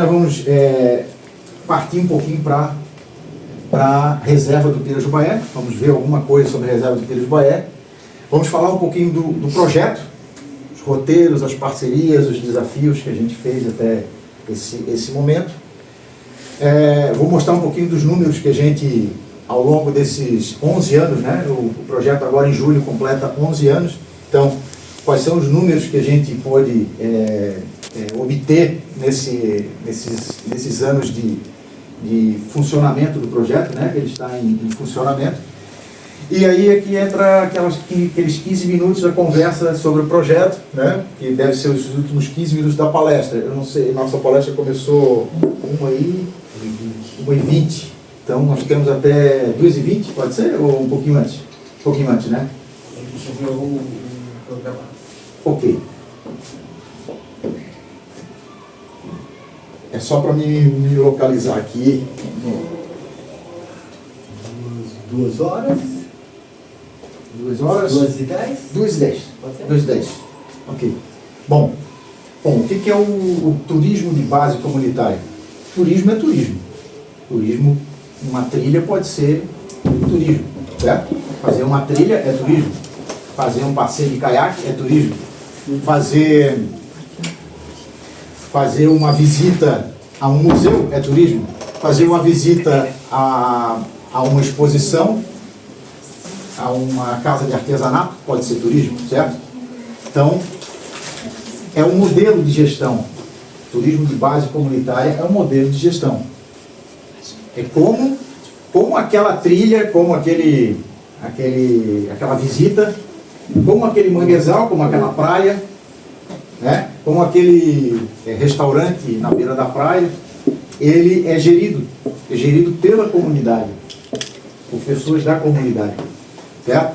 Vamos partir um pouquinho para a reserva do Pirajubaé. Vamos ver alguma coisa sobre a reserva do Pirajubaé. Vamos falar um pouquinho do projeto, os roteiros, as parcerias, os desafios que a gente fez até esse momento. Vou mostrar um pouquinho dos números que a gente, ao longo desses 11 anos, né? O projeto agora em julho completa 11 anos. Então, quais são os números que a gente pôde obter nesses anos de funcionamento do projeto, né? Que ele está em funcionamento. E aí aqui entra aqueles 15 minutos da conversa sobre o projeto, né? Que deve ser os últimos 15 minutos da palestra. Eu não sei, nossa palestra começou 1h20. Então nós temos até 2h20, pode ser? Ou um pouquinho antes? Um pouquinho antes, né? Deixa eu ver o programa. Ok. É só para me localizar aqui. 2 horas. 2 horas? 2h10? 2h10. Pode ser? 2h10. Ok. Bom, o que é o turismo de base comunitária? Turismo é turismo. Turismo, uma trilha pode ser turismo, certo? Fazer uma trilha é turismo. Fazer um passeio de caiaque é turismo. Fazer uma visita a um museu é turismo. Fazer uma visita a uma exposição, a uma casa de artesanato, pode ser turismo, certo? Então, é um modelo de gestão. Turismo de base comunitária é um modelo de gestão. É como aquela trilha, como aquela visita, como aquele manguezal, como aquela praia, né? Como aquele restaurante na beira da praia, ele é gerido pela comunidade, por pessoas da comunidade, certo?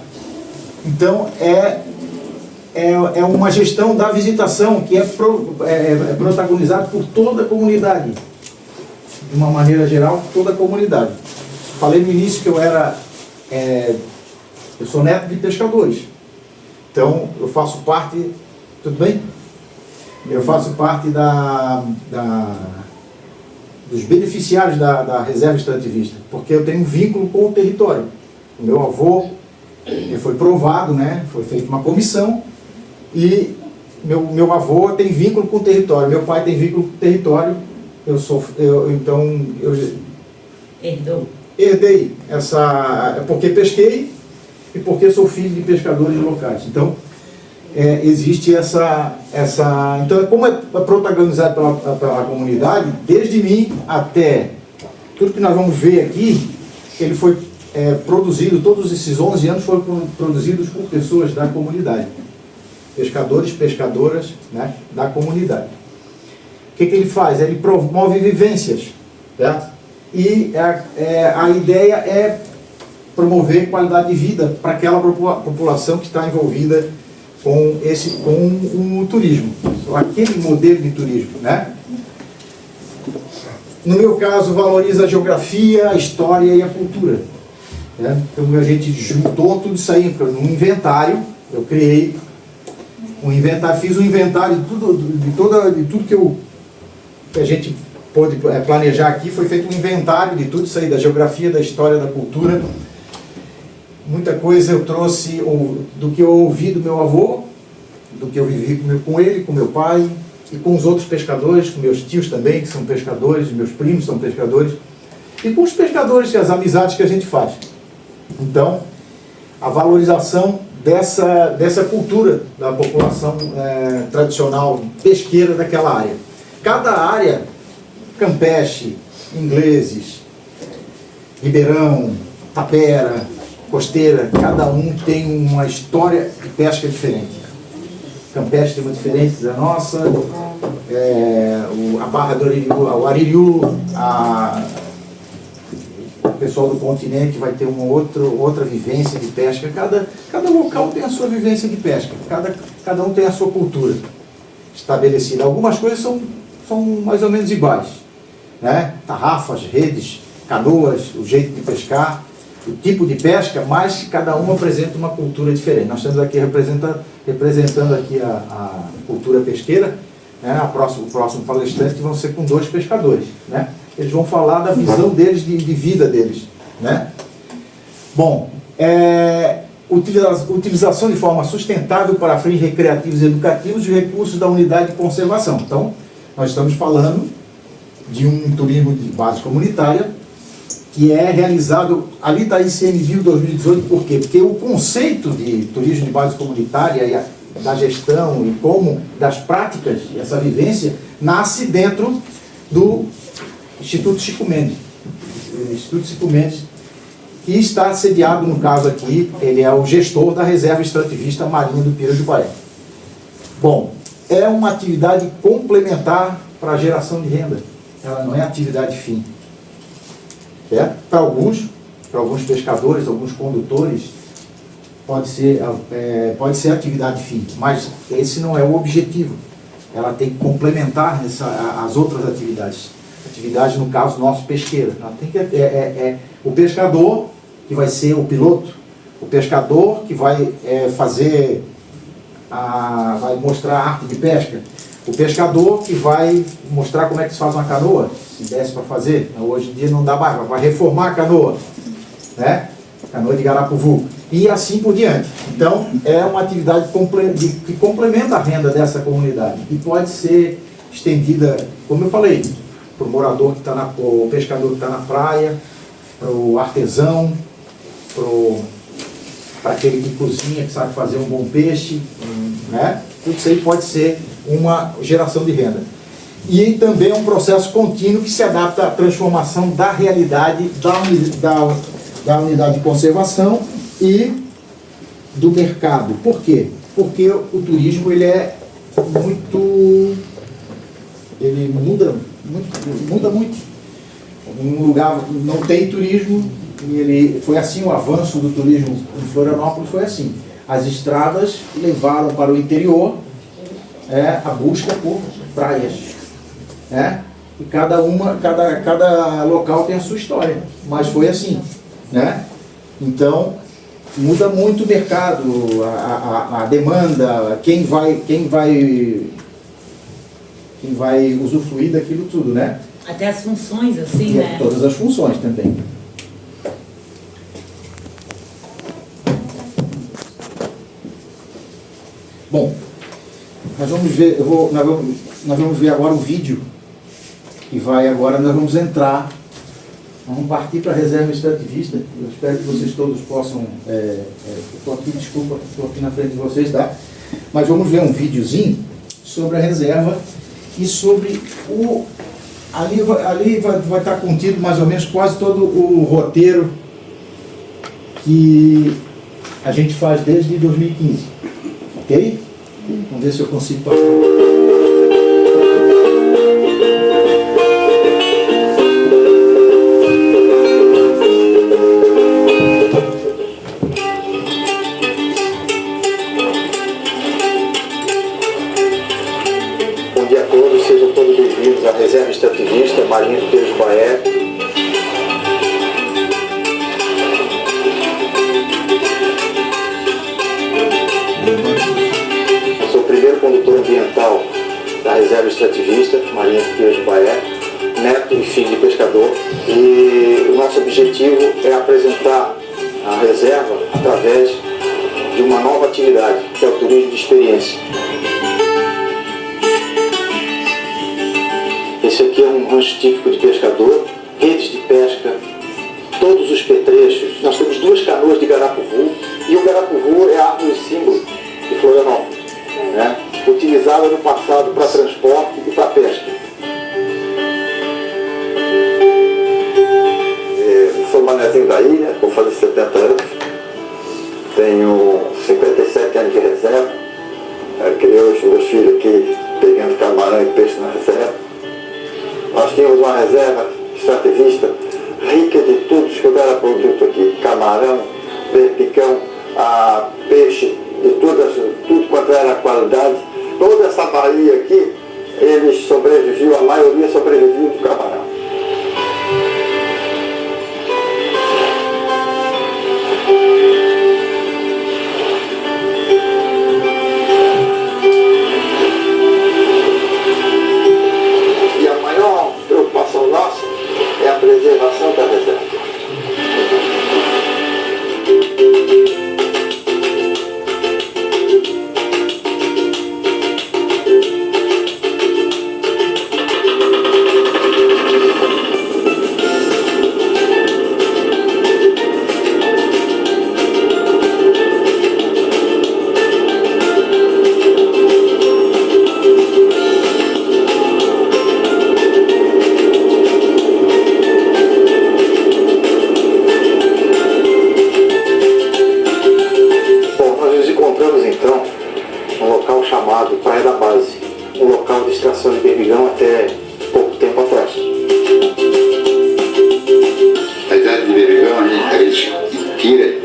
Então, é uma gestão da visitação que é protagonizada por toda a comunidade, de uma maneira geral, toda a comunidade. Falei no início que eu sou neto de pescadores, então eu faço parte, tudo bem? Eu faço parte dos beneficiários da reserva extrativista, porque eu tenho um vínculo com o território. O meu avô foi provado, né? Foi feita uma comissão e meu avô tem vínculo com o território, meu pai tem vínculo com o território. Então eu herdei porque pesquei e porque sou filho de pescadores locais. Então existe essa então, como é protagonizado pela comunidade, desde mim até tudo que nós vamos ver aqui, ele foi produzido, todos esses 11 anos foram produzidos por pessoas da comunidade, pescadores, pescadoras, né, da comunidade. O que ele faz? Ele promove vivências, certo? E a ideia é promover qualidade de vida para aquela população que está envolvida com o turismo, aquele modelo de turismo, né? No meu caso, valoriza a geografia, a história e a cultura, né? Então a gente juntou tudo isso aí num inventário. Eu criei um inventário, fiz um inventário de tudo que a gente pôde planejar aqui. Foi feito um inventário de tudo isso aí, da geografia, da história, da cultura. Muita coisa eu trouxe do que eu ouvi do meu avô, do que eu vivi com ele, com meu pai e com os outros pescadores, com meus tios também, que são pescadores, meus primos são pescadores, e com os pescadores e as amizades que a gente faz. Então, a valorização dessa cultura da população tradicional pesqueira daquela área. Cada área, Campeche, Ingleses, Ribeirão, Tapera, Costeira, cada um tem uma história de pesca diferente. Campeche tem uma diferente da nossa, a Barra do Aririu, o Aririu, o pessoal do continente vai ter uma outra vivência de pesca. Cada local tem a sua vivência de pesca, cada um tem a sua cultura estabelecida. Algumas coisas são mais ou menos iguais, né? Tarrafas, redes, canoas, o jeito de pescar, o tipo de pesca, mas cada um apresenta uma cultura diferente. Nós estamos aqui representando aqui a cultura pesqueira, né, o próximo palestrante, que vão ser com 2 pescadores, né? Eles vão falar da visão deles, de vida deles, né? Bom, utilização de forma sustentável para fins recreativos e educativos de recursos da unidade de conservação. Então, nós estamos falando de um turismo de base comunitária que é realizado, ali está ICMBio 2018, por quê? Porque o conceito de turismo de base comunitária e da gestão e como das práticas, essa vivência, nasce dentro do Instituto Chico Mendes. Instituto Chico Mendes, que está sediado, no caso aqui, ele é o gestor da Reserva Extrativista Marinha do Pira do Baé. Bom, é uma atividade complementar para a geração de renda. Ela não é atividade fim. Para alguns pescadores, alguns condutores, pode ser atividade fim, mas esse não é o objetivo. Ela tem que complementar as outras atividades. Atividade, no caso nosso, pesqueira. Ela tem que, o pescador, que vai ser o piloto, o pescador que vai vai mostrar a arte de pesca, o pescador que vai mostrar como é que se faz uma canoa, se desse para fazer. Hoje em dia não dá mais, vai reformar a canoa, né? Canoa de Garapuvu, e assim por diante. Então, é uma atividade que complementa a renda dessa comunidade, e pode ser estendida, como eu falei, para o morador que está o pescador que está na praia, para o artesão, para aquele que cozinha, que sabe fazer um bom peixe, né? Tudo isso aí pode ser uma geração de renda. E também é um processo contínuo que se adapta à transformação da realidade da unidade de conservação e do mercado. Por quê? Porque o turismo ele muda muito. Um lugar não tem turismo, e foi assim o avanço do turismo em Florianópolis, foi assim. As estradas levaram para o interior a busca por praias. E cada local tem a sua história, mas foi assim, né? Então, muda muito o mercado, a demanda, quem vai usufruir daquilo tudo, né? Até as funções, assim, né? Todas as funções também. Bom, nós vamos ver, nós vamos ver agora um vídeo que vai agora, nós vamos vamos partir para a reserva extrativista. Eu espero que vocês todos possam, estou aqui, desculpa, estou aqui na frente de vocês, tá? Mas vamos ver um videozinho sobre a reserva e sobre ali vai estar contido mais ou menos quase todo o roteiro que a gente faz desde 2015, ok? Vamos ver se eu consigo passar. Bom dia a todos, sejam todos bem-vindos à Reserva Extrativista Marinha do Pira do Baé. Eu sou o primeiro condutor ambiental da Reserva Extrativista Marinha do Pira do Baé, neto e filho de pescador, e o nosso objetivo é apresentar a reserva através de uma nova atividade, que é o turismo de experiência. Esse aqui é um rancho típico de pescador, redes de pesca, todos os petrechos. Nós temos 2 canoas de Garapuvu, e o Garapuvu é a árvore símbolo de Florianópolis, né? Utilizada no passado para transporte e para pesca. Eu sou manezinho da ilha, vou fazer 70 anos, tenho 57 anos de reserva, criei os meus filhos aqui pegando camarão e peixe na reserva. Nós tínhamos uma reserva extrativista rica de tudo que eu era produto aqui, camarão, perpicão, peixe, de tudo quanto era qualidade. Toda essa baía aqui, eles sobreviviam, a maioria sobreviveu do camarão. chamado Praia da Base, um local de extração de berbigão até pouco tempo atrás. A idade de berbigão a gente tira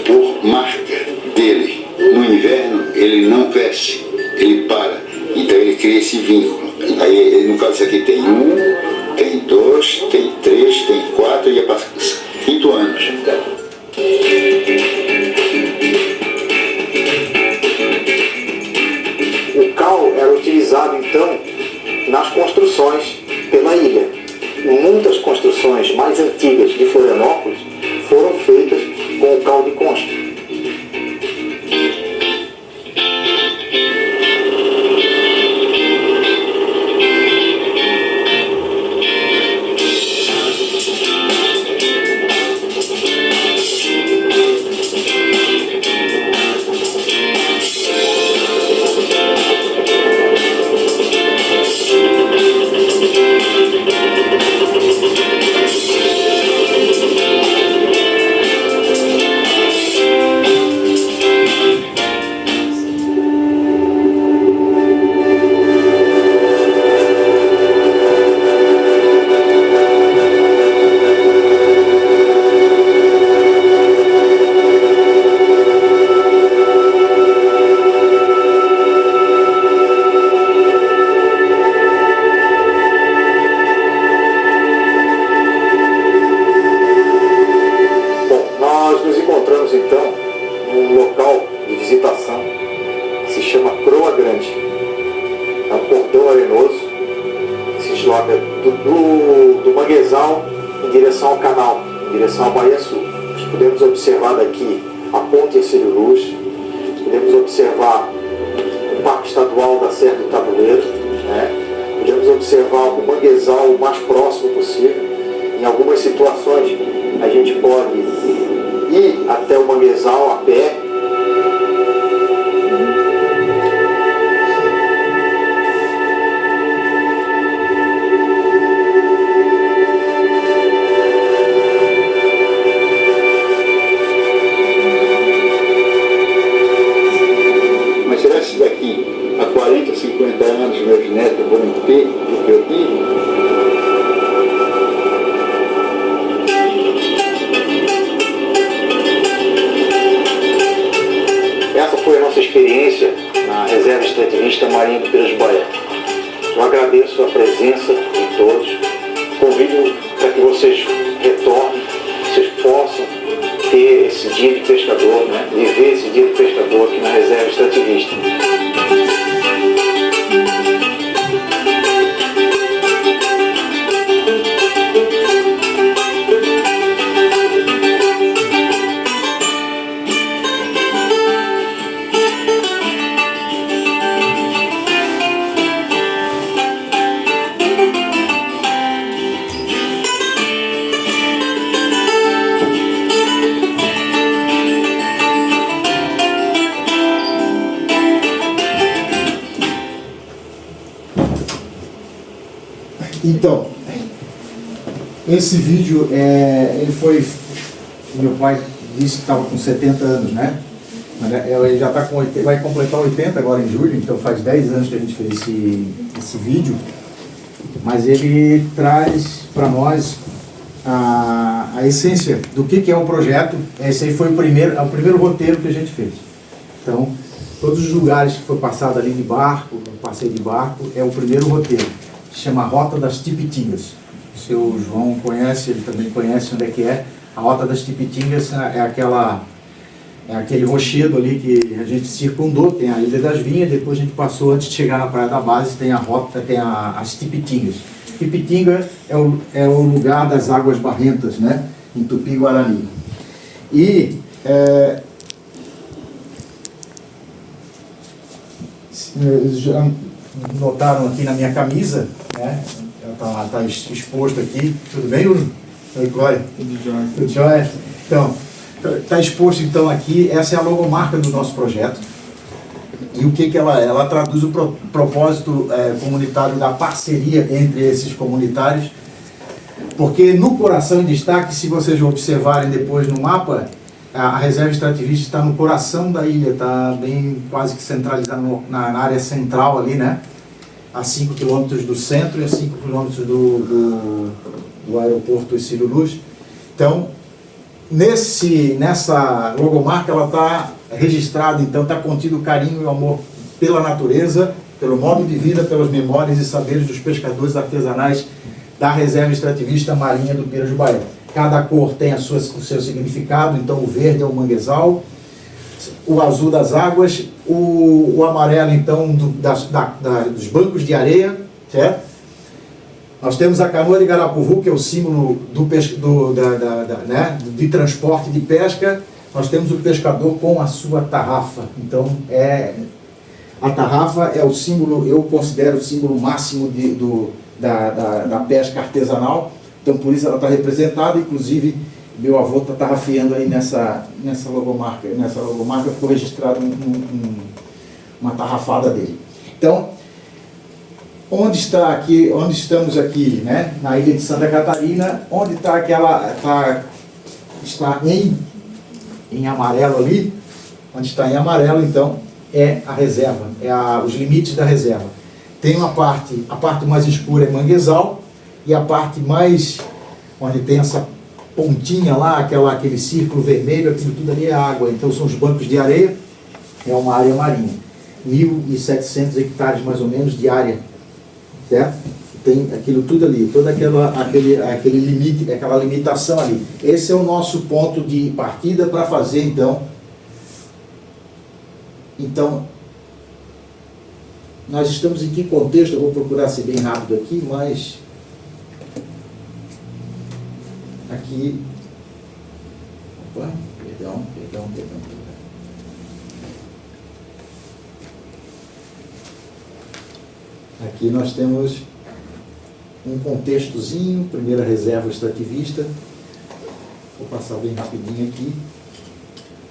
por marca dele. No inverno ele não cresce, ele para, então ele cria esse vínculo. Aí no caso aqui tem 1, tem 2, tem 3, tem 4 e é para 5 anos. O cal era utilizado então nas construções pela ilha. Muitas construções mais antigas de Florianópolis foram feitas com o cal de concha. Então, num local de visitação que se chama Croa Grande. É um cordão arenoso que se desloca do Manguezal em direção ao canal, em direção à Bahia Sul. Nós podemos observar daqui a Ponte Ercílio Luz, podemos observar o Parque Estadual da Serra do Tabuleiro, né? Podemos observar o Manguezal o mais próximo possível. Em algumas situações a gente pode ir até o Manguezal a pé. Mas será que daqui a 40, 50 anos meus netos vão ter o que eu tive? Experiência na Reserva Extrativista Marinha do Pirasbaé. Eu agradeço a presença de todos, convido para que vocês retornem, vocês possam ter esse dia de pescador, né? Viver esse dia de pescador aqui na Reserva Extrativista. Então, esse vídeo, ele foi, meu pai disse que estava com 70 anos, né? Ele já tá vai completar 80 agora em julho, então faz 10 anos que a gente fez esse vídeo, mas ele traz para nós a essência do que é o projeto. Esse aí foi o primeiro roteiro que a gente fez. Então, todos os lugares que foi passado ali de barco, passeio de barco, é o primeiro roteiro. Se chama Rota das Tipitingas. O seu João conhece, ele também conhece onde é que é. A Rota das Tipitingas é aquele rochedo ali que a gente circundou, tem a Ilha das Vinhas, depois a gente passou, antes de chegar na Praia da Base, tem a rota, tem as Tipitingas. Tipitinga é o lugar das águas barrentas, né? Em Tupi-Guarani. E já notaram aqui na minha camisa, né? Ela está exposto aqui. Tudo bem, Bruno? Oi, Glória? Tudo jóia. Tudo jóia? Então, está exposto então aqui, essa é a logomarca do nosso projeto. E o que ela traduz? O propósito comunitário da parceria entre esses comunitários. Porque no Coração em Destaque, se vocês observarem depois no mapa, a reserva extrativista está no coração da ilha, está bem quase que centralizada na área central ali, né? A 5 quilômetros do centro e a 5 quilômetros do aeroporto Ercílio Luz. Então, nessa logomarca, ela está registrada, então está contido o carinho e o amor pela natureza, pelo modo de vida, pelas memórias e saberes dos pescadores artesanais da reserva extrativista marinha do Pirajubaí. Cada cor tem o seu significado, então o verde é o manguezal, o azul das águas, o amarelo então dos bancos de areia, certo? Nós temos a canoa de Garapuvu, que é o símbolo de transporte de pesca. Nós temos o pescador com a sua tarrafa. Então, a tarrafa é o símbolo, eu considero o símbolo máximo da pesca artesanal. Então, por isso ela está representada. Inclusive, meu avô está tarrafiando aí nessa logomarca. Nessa logomarca ficou registrado uma tarrafada dele. Então, onde estamos aqui, né? Na ilha de Santa Catarina, onde está está em amarelo ali, onde está em amarelo, então, é a reserva, os limites da reserva. Tem a parte mais escura é manguezal, e a parte mais, onde tem essa pontinha lá, aquele círculo vermelho, aquilo tudo ali é água. Então são os bancos de areia, é uma área marinha. 1.700 hectares mais ou menos de área, certo? Tem aquilo tudo ali, toda aquele limite, aquela limitação ali. Esse é o nosso ponto de partida para fazer, então, nós estamos em que contexto? Eu vou procurar ser bem rápido aqui, mas aqui, opa, perdão. Aqui nós temos um contextozinho, primeira reserva extrativista. Vou passar bem rapidinho aqui.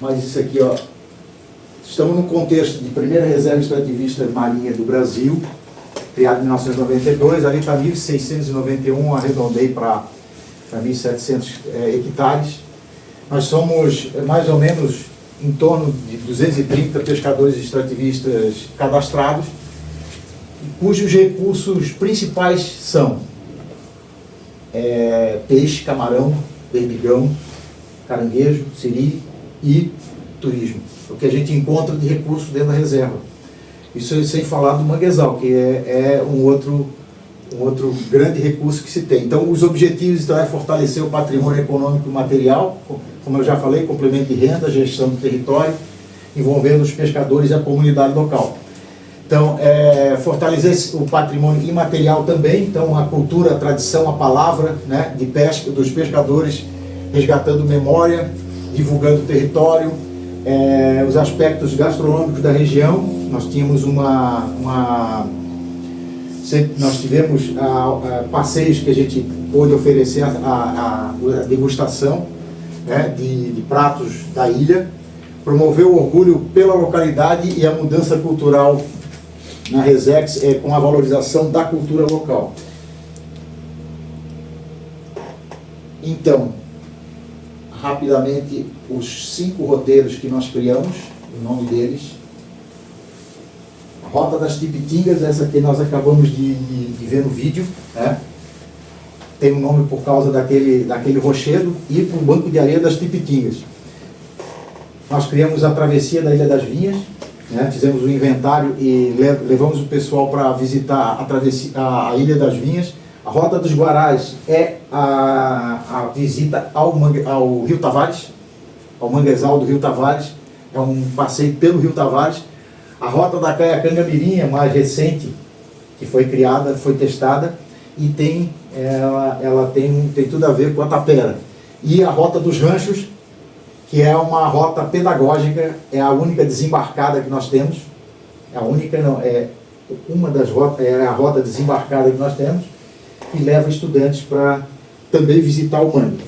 Mas isso aqui, ó, estamos no contexto de primeira reserva extrativista marinha do Brasil, criada em 1992, ali está 1.691, arredondei para 1.700 hectares. Nós somos mais ou menos em torno de 230 pescadores extrativistas cadastrados, cujos recursos principais são peixe, camarão, berbigão, caranguejo, siri e turismo. O que a gente encontra de recursos dentro da reserva. Isso sem falar do manguezal, que é um outro grande recurso que se tem. Então, os objetivos é fortalecer o patrimônio econômico e material, como eu já falei, complemento de renda, gestão do território, envolvendo os pescadores e a comunidade local. Então, fortalecer o patrimônio imaterial também, então a cultura, a tradição, a palavra, né, de pesca dos pescadores, resgatando memória, divulgando o território, os aspectos gastronômicos da região. Nós tínhamos nós tivemos passeios que a gente pôde oferecer a degustação, né, de pratos da ilha, promover o orgulho pela localidade e a mudança cultural na Resex, com a valorização da cultura local. Então, rapidamente, os 5 roteiros que nós criamos, o nome deles: Rota das Tipitingas, essa que nós acabamos de ver no vídeo, né? Tem um nome por causa daquele rochedo, e para o Banco de Areia das Tipitingas. Nós criamos a travessia da Ilha das Vinhas, né? Fizemos um inventário e levamos o pessoal para visitar a Ilha das Vinhas. A Rota dos Guarás é a visita ao Rio Tavares, ao manguezal do Rio Tavares, é um passeio pelo Rio Tavares. A Rota da Caiacanga Mirim, mais recente, que foi criada, foi testada, e ela tem tudo a ver com a tapera. E a Rota dos Ranchos, que é uma rota pedagógica, é a única desembarcada que nós temos, uma das rotas, é a rota desembarcada que nós temos, e leva estudantes para também visitar o mangue,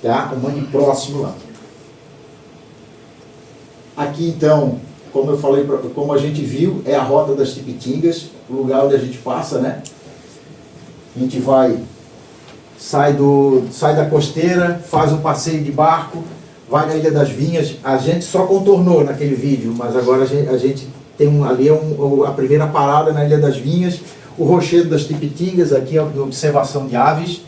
tá? O mangue próximo lá. Aqui então, como eu falei, como a gente viu, é a Rota das Tipitingas, o lugar onde a gente passa, né? A gente sai da costeira, faz um passeio de barco, vai na Ilha das Vinhas. A gente só contornou naquele vídeo, mas agora a gente tem ali a primeira parada na Ilha das Vinhas, o Rochedo das Tipitingas, aqui é a observação de aves.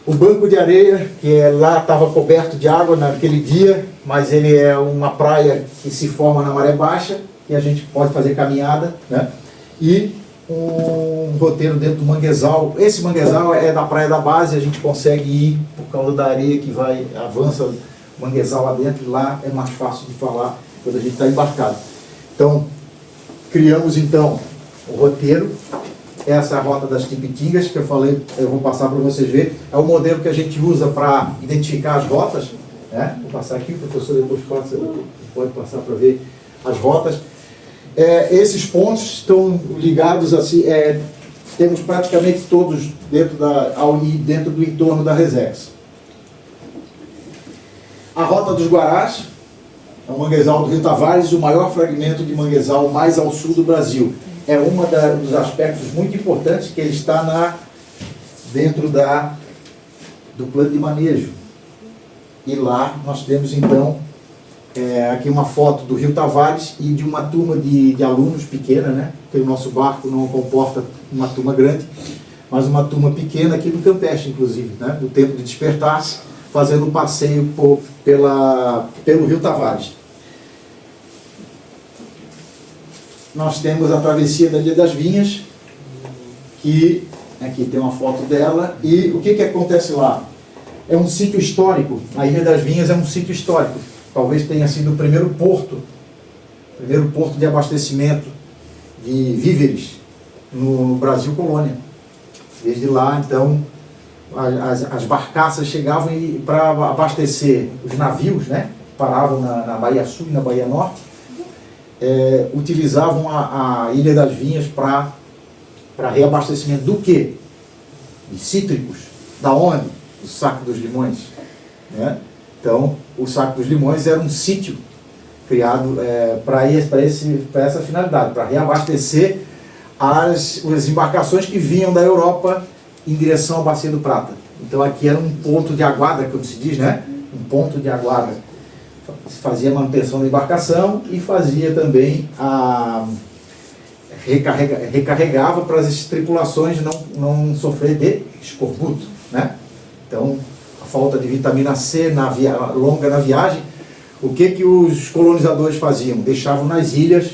O banco de areia, que lá estava coberto de água naquele dia, mas ele é uma praia que se forma na maré baixa, e a gente pode fazer caminhada, né? E um roteiro dentro do manguezal. Esse manguezal é da Praia da Base, a gente consegue ir por causa da areia que avança o manguezal lá dentro, e lá é mais fácil de falar quando a gente está embarcado. Então, criamos então o roteiro. Essa é a rota das Tipitingas, que eu falei, eu vou passar para vocês verem. É o modelo que a gente usa para identificar as rotas, né? Vou passar aqui, o professor depois pode passar para ver as rotas. Esses pontos estão ligados assim, temos praticamente todos dentro do entorno da Resex. A Rota dos Guarás é o manguezal do Rio Tavares, o maior fragmento de manguezal mais ao sul do Brasil. É um dos aspectos muito importantes, que ele está dentro do plano de manejo. E lá nós temos então aqui uma foto do Rio Tavares e de uma turma de alunos pequena, né? Porque o nosso barco não comporta uma turma grande, mas uma turma pequena aqui do Campeche, inclusive, né? Do Tempo de Despertar, fazendo um passeio pelo Rio Tavares. Nós temos a travessia da Ilha das Vinhas, que aqui tem uma foto dela, e o que acontece lá? É um sítio histórico. A Ilha das Vinhas é um sítio histórico. Talvez tenha sido o primeiro porto de abastecimento de víveres no Brasil colônia. Desde lá, então, as barcaças chegavam para abastecer os navios, né? Paravam na Bahia Sul e na Bahia Norte, utilizavam a Ilha das Vinhas para reabastecimento do quê? De cítricos. Da onde? Do Saco dos Limões, né? Então, o Saco dos Limões era um sítio criado para essa finalidade, para reabastecer as embarcações que vinham da Europa em direção à Bacia do Prata. Então, aqui era um ponto de aguarda, como se diz, né? Um ponto de aguarda. Se fazia a manutenção da embarcação e fazia também recarregava para as tripulações não sofrer de escorbuto, né? Então, a falta de vitamina C longa na viagem, o que os colonizadores faziam? Deixavam nas ilhas,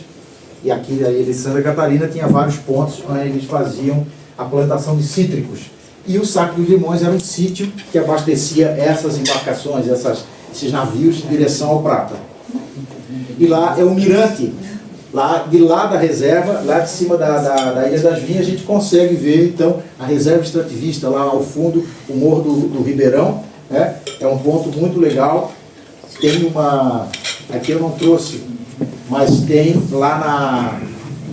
e aqui a ilha de Santa Catarina tinha vários pontos onde eles faziam a plantação de cítricos. E o Saco dos Limões era um sítio que abastecia essas embarcações, esses navios em direção ao Prata. E lá é o mirante, de lá da reserva, lá de cima da Ilha das Vinhas, a gente consegue ver então a reserva extrativista, lá ao fundo, o Morro do Ribeirão, né? É um ponto muito legal. Tem aqui eu não trouxe, mas tem lá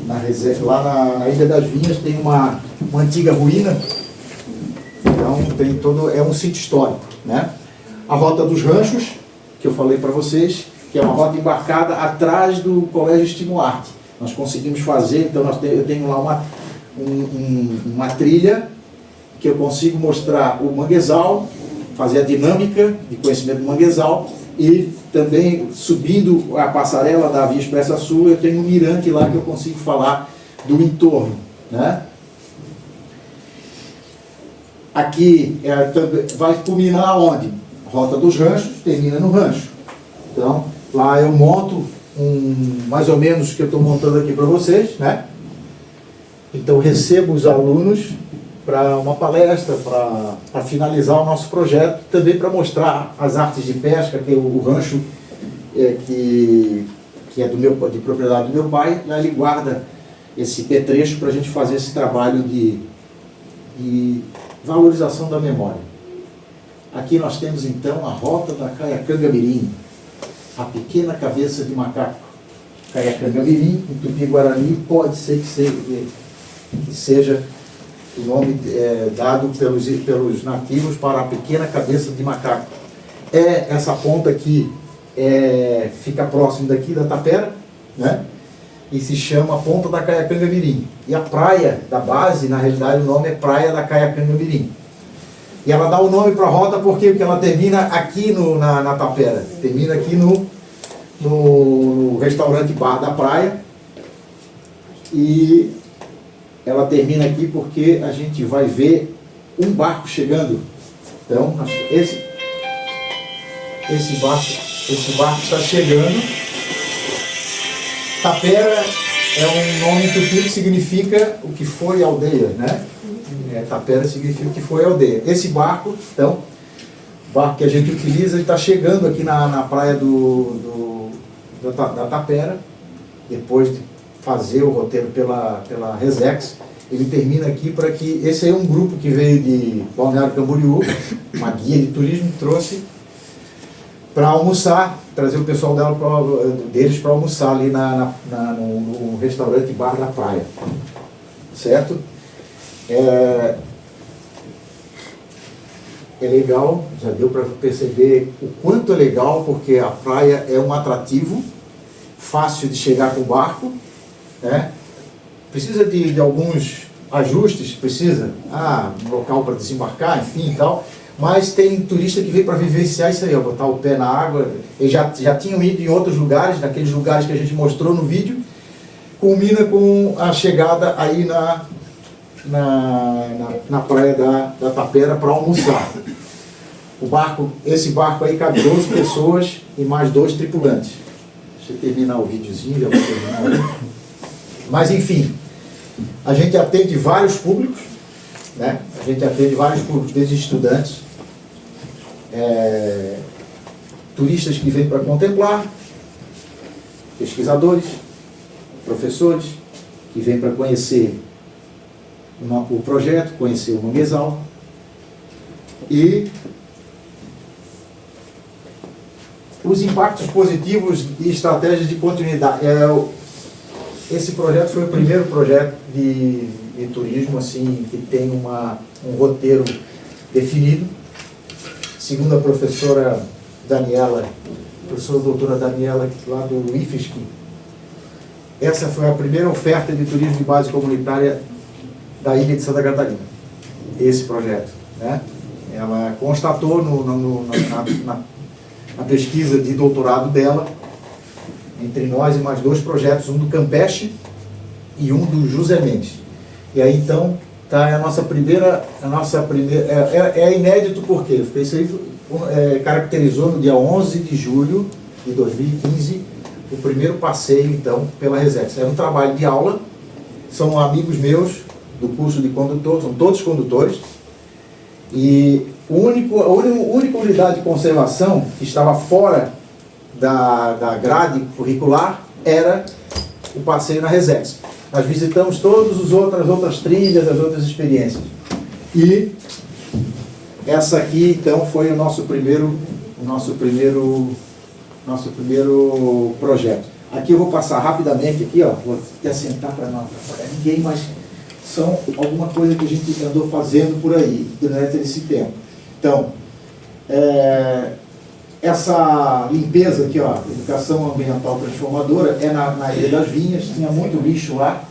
na Ilha das Vinhas tem uma antiga ruína. Então tem é um sítio histórico, né? A Rota dos Ranchos, que eu falei para vocês, que é uma rota embarcada atrás do Colégio Estimularte. Nós conseguimos fazer, então eu tenho lá uma trilha que eu consigo mostrar o manguezal, fazer a dinâmica de conhecimento do manguezal, e também subindo a passarela da Via Expressa Sul, eu tenho um mirante lá que eu consigo falar do entorno, né? Aqui vai culminar onde? Rota dos Ranchos, termina no rancho. Então, lá eu monto mais ou menos o que eu estou montando aqui para vocês, né? Então, recebo os alunos para uma palestra, para finalizar o nosso projeto, também para mostrar as artes de pesca, que é o rancho que é de propriedade do meu pai. Lá ele guarda esse petrecho para a gente fazer esse trabalho de valorização da memória. Aqui nós temos então a Rota da Caiacanga-Mirim, a pequena cabeça de macaco. Caiacanga-Mirim, em Tupi-Guarani, pode ser que seja o nome dado pelos nativos para a pequena cabeça de macaco. Essa ponta aqui fica próximo daqui da Tapera, né? E se chama Ponta da Caiacanga-Mirim. E a praia da base, na realidade, o nome é Praia da Caiacanga-Mirim. E ela dá o nome para a rota por quê? Porque ela termina aqui na tapera, termina aqui no restaurante bar da praia, e ela termina aqui porque a gente vai ver um barco chegando. Então, esse barco está chegando. Tapera é um nome tupi que significa o que foi aldeia, né? Tapera significa o que foi aldeia. Esse barco, então, o barco que a gente utiliza, está chegando aqui na praia da Tapera, depois de fazer o roteiro pela Resex. Ele termina aqui para que... Esse aí é um grupo que veio de Balneário Camboriú, uma guia de turismo, trouxe para almoçar, trazer o pessoal deles para almoçar ali no restaurante bar da praia. Certo? É legal, já deu para perceber o quanto é legal, porque a praia é um atrativo, fácil de chegar com o barco, né? Precisa de alguns ajustes, precisa, um local para desembarcar, enfim e tal, mas tem turista que vem para vivenciar isso aí, ó, botar o pé na água. Eles já tinham ido em outros lugares, naqueles lugares que a gente mostrou no vídeo, culmina com a chegada aí na praia da Tapera para almoçar. Esse barco aí cabe 12 pessoas e mais 2 tripulantes. Deixa eu terminar o videozinho, já vou terminar aí. Mas enfim, a gente atende vários públicos, né? A gente atende vários públicos, desde estudantes, turistas que vêm para contemplar, pesquisadores, professores que vêm para conhecer o projeto, conhecer o manguezal, e os impactos positivos e estratégias de continuidade. Esse projeto foi o primeiro projeto de turismo assim, que tem um roteiro definido. Segundo a professora Daniela, professora doutora Daniela, lá do IFSC, essa foi a primeira oferta de turismo de base comunitária da ilha de Santa Catarina, esse projeto, né? Ela constatou na pesquisa de doutorado dela, entre nós e mais 2 projetos, um do Campeche e um do José Mendes. E aí então tá a nossa primeira é inédito porque isso aí caracterizou no dia 11 de julho de 2015 o primeiro passeio então pela Resex. Era um trabalho de aula, são amigos meus do curso de condutor, são todos condutores, e a única unidade de conservação que estava fora da grade curricular era o passeio na Resex. Nós visitamos todas as outras trilhas, as outras experiências. E essa aqui, então, foi o nosso primeiro projeto. Aqui eu vou passar rapidamente, aqui, ó, vou até sentar para não atrapalhar ninguém, mas são alguma coisa que a gente andou fazendo por aí durante esse tempo. Então, essa limpeza aqui, ó, educação ambiental transformadora, é na Ilha das Vinhas, tinha muito lixo lá,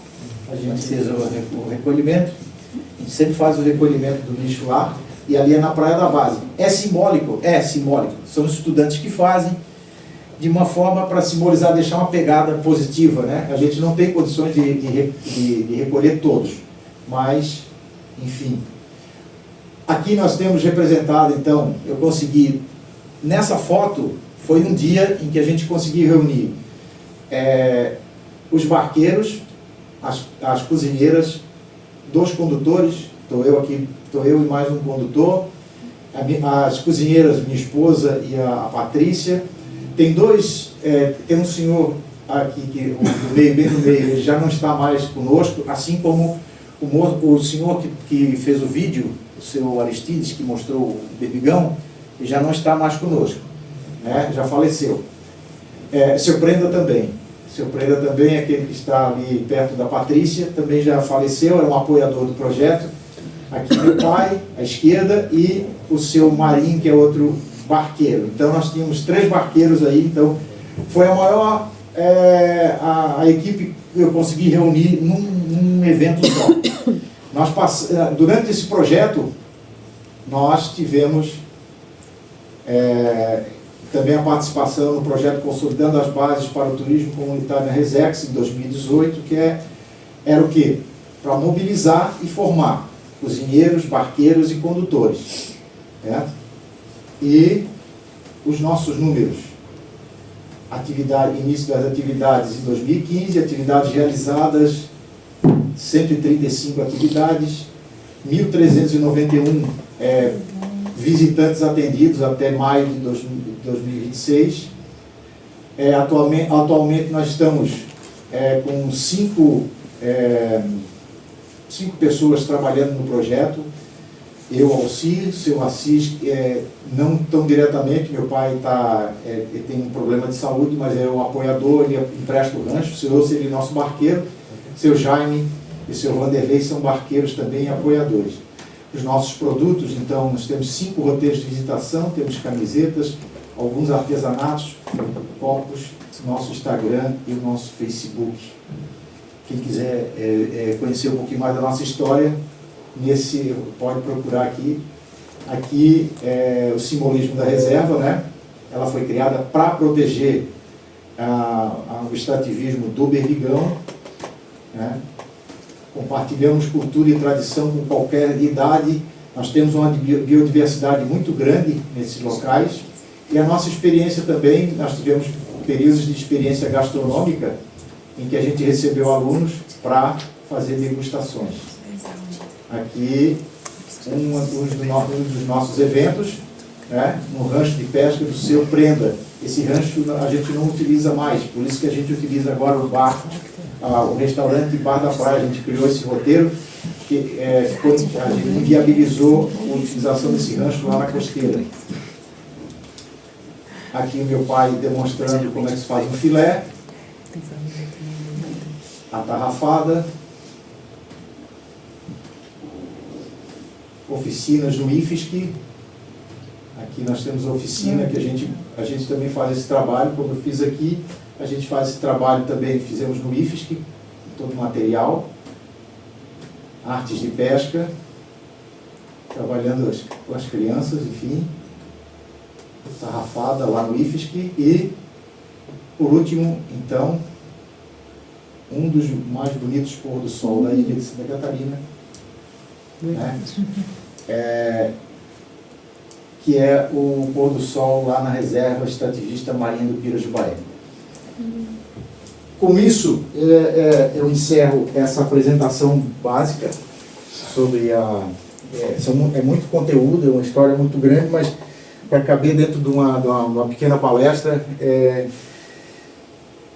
a gente fez o recolhimento, a gente sempre faz o recolhimento do lixo lá, e ali é na Praia da Base. É simbólico? É simbólico. São os estudantes que fazem, de uma forma para simbolizar, deixar uma pegada positiva, né? A gente não tem condições de recolher todos, mas, enfim. Aqui nós temos representado, então, eu consegui, nessa foto, foi um dia em que a gente conseguiu reunir os barqueiros, as cozinheiras, 2 condutores, estou eu e mais um condutor, as cozinheiras, minha esposa e a Patrícia. Tem um senhor aqui, bem no meio, ele já não está mais conosco, assim como o senhor que fez o vídeo, o senhor Aristides, que mostrou o Bebigão, já não está mais conosco, né? Já faleceu. Seu Prenda também. Seu Prenda também é aquele que está ali perto da Patrícia, também já faleceu, era um apoiador do projeto. Aqui meu pai, à esquerda, e o seu Marinho, que é outro barqueiro. Então nós tínhamos 3 barqueiros aí, então foi a maior a equipe que eu consegui reunir num evento só. Durante esse projeto, nós tivemos também a participação no projeto Consolidando as Bases para o Turismo Comunitário na Resex, em 2018, que era o quê? Para mobilizar e formar cozinheiros, barqueiros e condutores. Certo? E os nossos números: início das atividades em 2015, atividades realizadas, 135 atividades, 1.391 visitantes atendidos até maio de 2026. Atualmente nós estamos com 5 pessoas trabalhando no projeto. Eu, Alcir, seu Assis, não tão diretamente, meu pai ele tem um problema de saúde, mas é um apoiador, ele empresta o rancho. O senhor seria nosso barqueiro, seu Jaime e seu Vanderlei são barqueiros também e apoiadores. Os nossos produtos, então, nós temos 5 roteiros de visitação, temos camisetas, alguns artesanatos, copos, nosso Instagram e o nosso Facebook. Quem quiser conhecer um pouquinho mais da nossa história, pode procurar aqui. Aqui é o simbolismo da reserva, né? Ela foi criada para proteger o extrativismo do berbigão, né? Compartilhamos cultura e tradição com qualquer idade. Nós temos uma biodiversidade muito grande nesses locais. E a nossa experiência também, nós tivemos períodos de experiência gastronômica em que a gente recebeu alunos para fazer degustações. Aqui, um dos nossos eventos, né, no rancho de pesca do seu Prenda. Esse rancho a gente não utiliza mais, por isso que a gente utiliza agora o bar, o restaurante Bar da Praia. A gente criou esse roteiro, que a gente viabilizou a utilização desse rancho lá na costeira. Aqui o meu pai demonstrando como é que se faz um filé, a tarrafada, oficinas no IFSC. Aqui nós temos a oficina que a gente também faz esse trabalho, como eu fiz aqui, a gente faz esse trabalho também, fizemos no IFSC, todo o material, artes de pesca, trabalhando com as crianças, enfim, tarrafada lá no IFSC. E, por último, então, um dos mais bonitos pôr do sol da ilha de Santa Catarina, né? Que é o pôr do sol lá na reserva extrativista marinha do Pirajubaé. Com isso, eu encerro essa apresentação básica sobre é muito conteúdo, é uma história muito grande, mas para caber dentro de uma pequena palestra,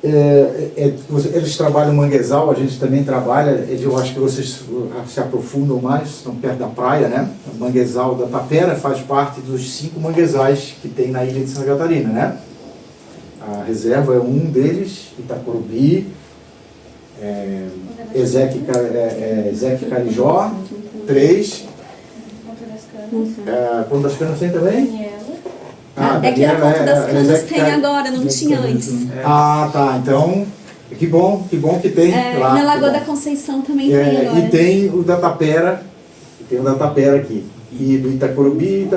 eles trabalham manguezal, a gente também trabalha. Eu acho que vocês se aprofundam mais, estão perto da praia, né? O manguezal da Tapera faz parte dos 5 manguezais que tem na ilha de Santa Catarina, né? A reserva é um deles, Itacorubi, Ezequiel Carijó, 3. Ponta das Canas tem também? É que a Ponta das Canas tem agora, não tinha antes. Ah, tá. Então, que bom que tem lá. Na Lagoa da Conceição também tem agora. E tem o da Tapera, aqui. E do Itacorubi,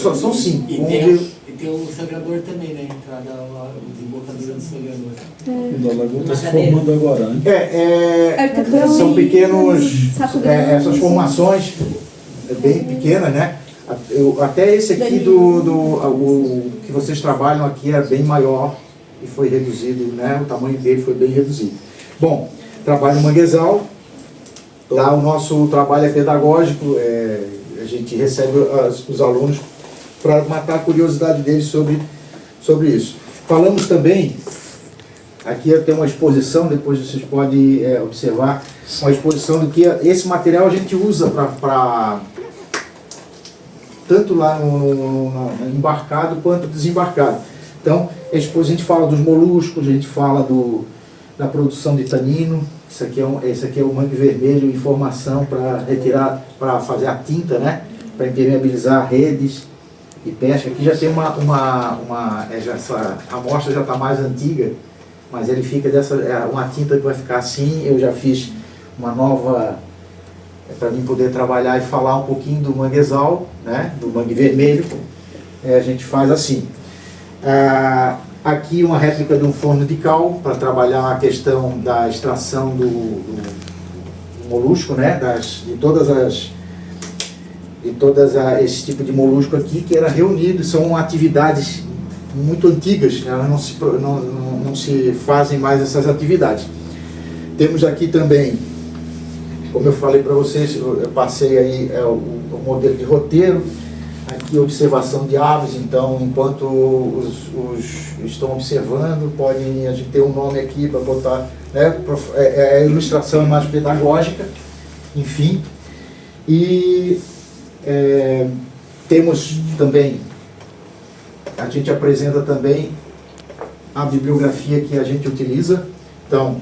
são 5. E tem o Sagrador também, né? Entrada lá, o desembocador do Sagrador. O da Lagoa está se formando agora, né? São pequenos, essas formações bem pequenas, né? Até esse aqui o que vocês trabalham aqui é bem maior e foi reduzido, né? O tamanho dele foi bem reduzido. Bom, trabalho manguezal. Lá o nosso trabalho é pedagógico, a gente recebe os alunos para matar a curiosidade deles sobre isso. Falamos também, aqui tem uma exposição, depois vocês podem observar, uma exposição do que esse material a gente usa para tanto lá no embarcado quanto desembarcado. Então, a gente fala dos moluscos, a gente fala da produção de tanino. Esse aqui é o mangue vermelho em formação para retirar, para fazer a tinta, né? Para impermeabilizar redes e pesca. Aqui já tem essa amostra já está mais antiga, mas ele fica uma tinta que vai ficar assim. Eu já fiz uma nova para mim poder trabalhar e falar um pouquinho do manguezal, né, do mangue vermelho, a gente faz assim. Aqui uma réplica de um forno de cal, para trabalhar a questão da extração do molusco, né, de todas esse tipo de molusco aqui, que era reunido. São atividades muito antigas, né, não se fazem mais essas atividades. Temos aqui também, como eu falei para vocês, eu passei aí o modelo de roteiro, aqui observação de aves. Então, enquanto os estão observando, a gente ter um nome aqui para botar, né, a ilustração é mais pedagógica, enfim. E temos também, a gente apresenta também a bibliografia que a gente utiliza. Então,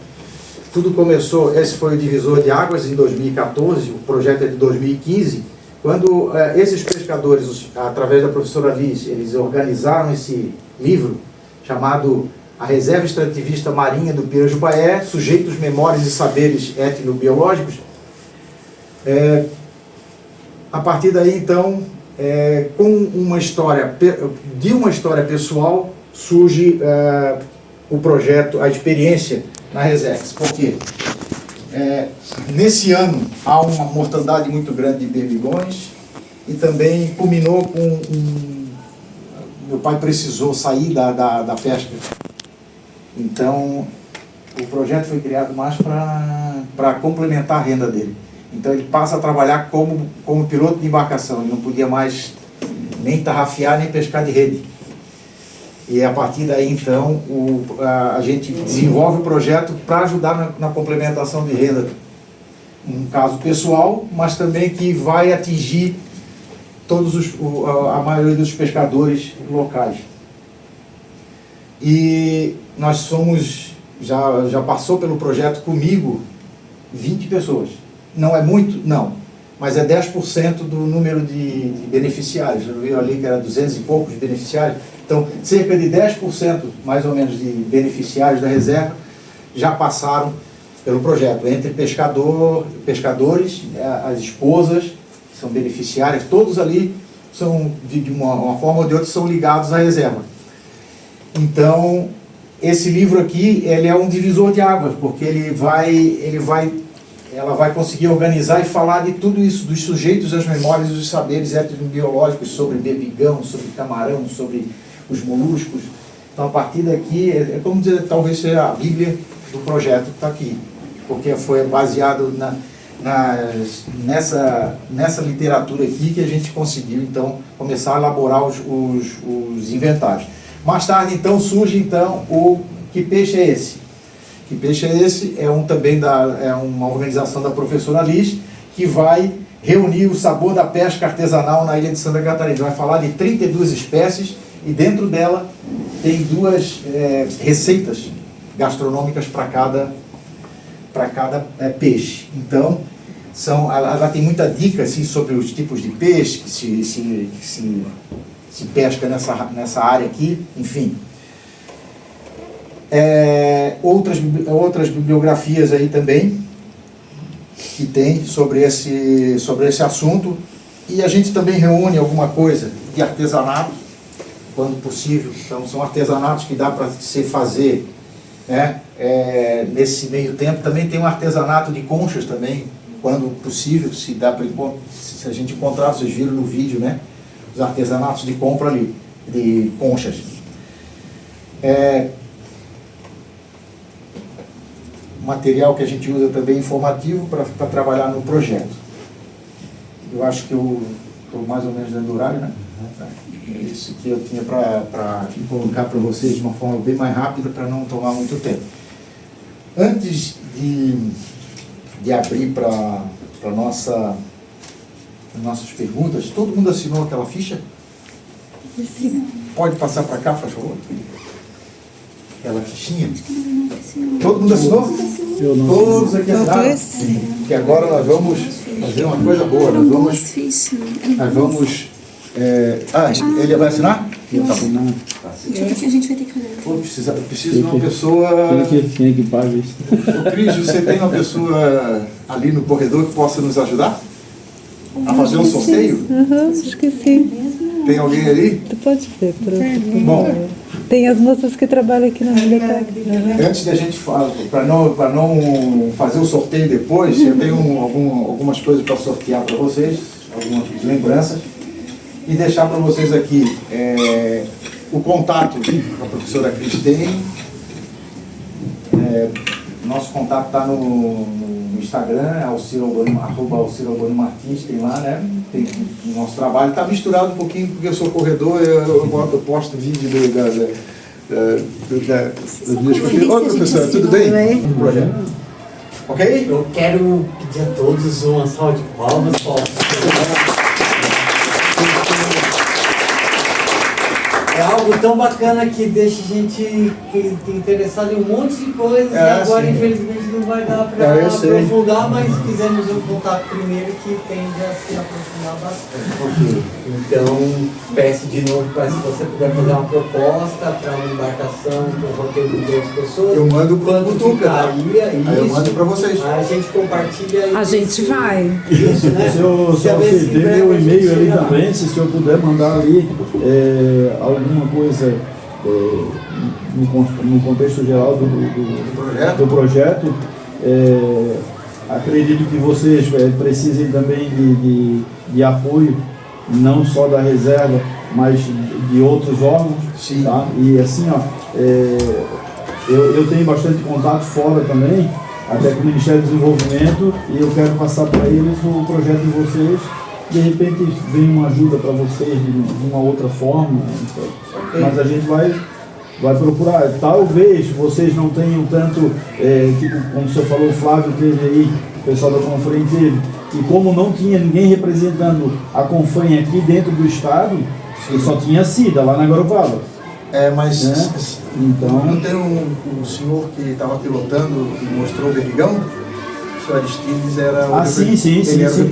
tudo começou, esse foi o divisor de águas em 2014, o projeto é de 2015, quando esses pescadores, através da professora Liz, eles organizaram esse livro chamado A Reserva Extrativista Marinha do Pirajubaé, Sujeitos, Memórias e Saberes Etnobiológicos. A partir daí, então, com uma história pessoal, surge o projeto, a experiência na Reserves. Por quê? Nesse ano há uma mortandade muito grande de berbigões e também culminou com meu pai precisou sair da pesca. Então o projeto foi criado mais para complementar a renda dele. Então ele passa a trabalhar como piloto de embarcação. Ele não podia mais nem tarrafiar nem pescar de rede. E a partir daí, então, a gente desenvolve o projeto para ajudar na complementação de renda. Um caso pessoal, mas também que vai atingir a maioria dos pescadores locais. E nós somos, já passou pelo projeto comigo 20 pessoas. Não é muito? Não. Mas é 10% do número de beneficiários. Eu vi ali que era 200 e poucos beneficiários. Então, cerca de 10%, mais ou menos, de beneficiários da reserva já passaram pelo projeto. Entre pescadores, as esposas, que são beneficiárias, todos ali são, de uma forma ou de outra, são ligados à reserva. Então, esse livro aqui, ele é um divisor de águas, porque ela vai conseguir organizar e falar de tudo isso, dos sujeitos, das memórias e dos saberes etnobiológicos sobre berbigão, sobre camarão, sobre os moluscos. Então, a partir daqui, é como dizer, talvez seja a Bíblia do projeto que está aqui, porque foi baseado nessa literatura aqui que a gente conseguiu, então, começar a elaborar os inventários. Mais tarde, então, surge então o Que Peixe é Esse? Que Peixe é Esse? É uma organização da professora Liz, que vai reunir o sabor da pesca artesanal na ilha de Santa Catarina. Vai falar de 32 espécies e dentro dela tem 2 receitas gastronômicas para cada peixe. Então, ela tem muita dica assim, sobre os tipos de peixe que se pesca nessa área aqui, enfim. Outras bibliografias aí também que tem sobre esse assunto, e a gente também reúne alguma coisa de artesanato, quando possível. Então são artesanatos que dá para se fazer, né, nesse meio tempo. Também tem um artesanato de conchas também, quando possível, se a gente encontrar, vocês viram no vídeo, né, os artesanatos de compra ali, de conchas. Material que a gente usa também informativo para trabalhar no projeto. Eu acho que eu estou mais ou menos dentro do horário, né? Isso que eu tinha para colocar para vocês de uma forma bem mais rápida, para não tomar muito tempo. Antes de abrir para nossas perguntas, todo mundo assinou aquela ficha? Sim. Pode passar para cá, por favor? Aquela fichinha. Todo mundo assinou? Todos aqui assinaram. Que agora nós vamos fazer uma coisa boa. Nós vamos. Ele vai assinar? Tá. Tipo que a gente vai ter que olhar. Pô, preciso de uma pessoa... Quem é que paga isso? Ô Cris, você tem uma pessoa ali no corredor que possa nos ajudar? A fazer um sorteio? Acho que sim. Tem alguém ali? Tu pode ver, Bom, tem as moças que trabalham aqui na biblioteca. antes da gente falar, para não fazer o sorteio depois, eu tenho algumas coisas para sortear para vocês, algumas lembranças, e deixar para vocês aqui o contato que a professora Cris tem. Nosso contato está no Instagram, @AlciroAlbano Martins, tem lá, né? Tem o nosso trabalho. Está misturado um pouquinho, porque eu sou corredor, eu posto vídeo das minhas coisas. Oi, professora, tudo bem? Do projeto. Ok? Eu quero pedir a todos uma salva de palmas. É algo tão bacana que deixa a gente interessado em um monte de coisas e agora, infelizmente, não vai dar para aprofundar, mas fizemos um contato primeiro que tende a se aproximar bastante. Então, peço de novo para se você puder fazer uma proposta para uma embarcação com roteiro de 2 pessoas. Eu mando para o Tuca, aí eu mando para vocês. A gente compartilha isso. A gente vai. Isso, né? Se eu tem meu e-mail ali também, se o senhor puder mandar ali alguma coisa no contexto geral do projeto. Acredito que vocês precisem também de apoio, não só da reserva, mas de outros órgãos. Sim. Tá? E assim, eu tenho bastante contato fora também, até com o Ministério do Desenvolvimento, e eu quero passar para eles o projeto de vocês. De repente vem uma ajuda para vocês de uma outra forma, mas a gente vai procurar. Talvez vocês não tenham tanto, tipo, como o senhor falou, o Flávio teve aí, o pessoal da Confrem teve, e como não tinha ninguém representando a Confrem aqui dentro do estado, só tinha a Cida lá na Garopaba. Mas então, não tem um senhor que estava pilotando e mostrou o Beligão? O senhor Aristides era o sim.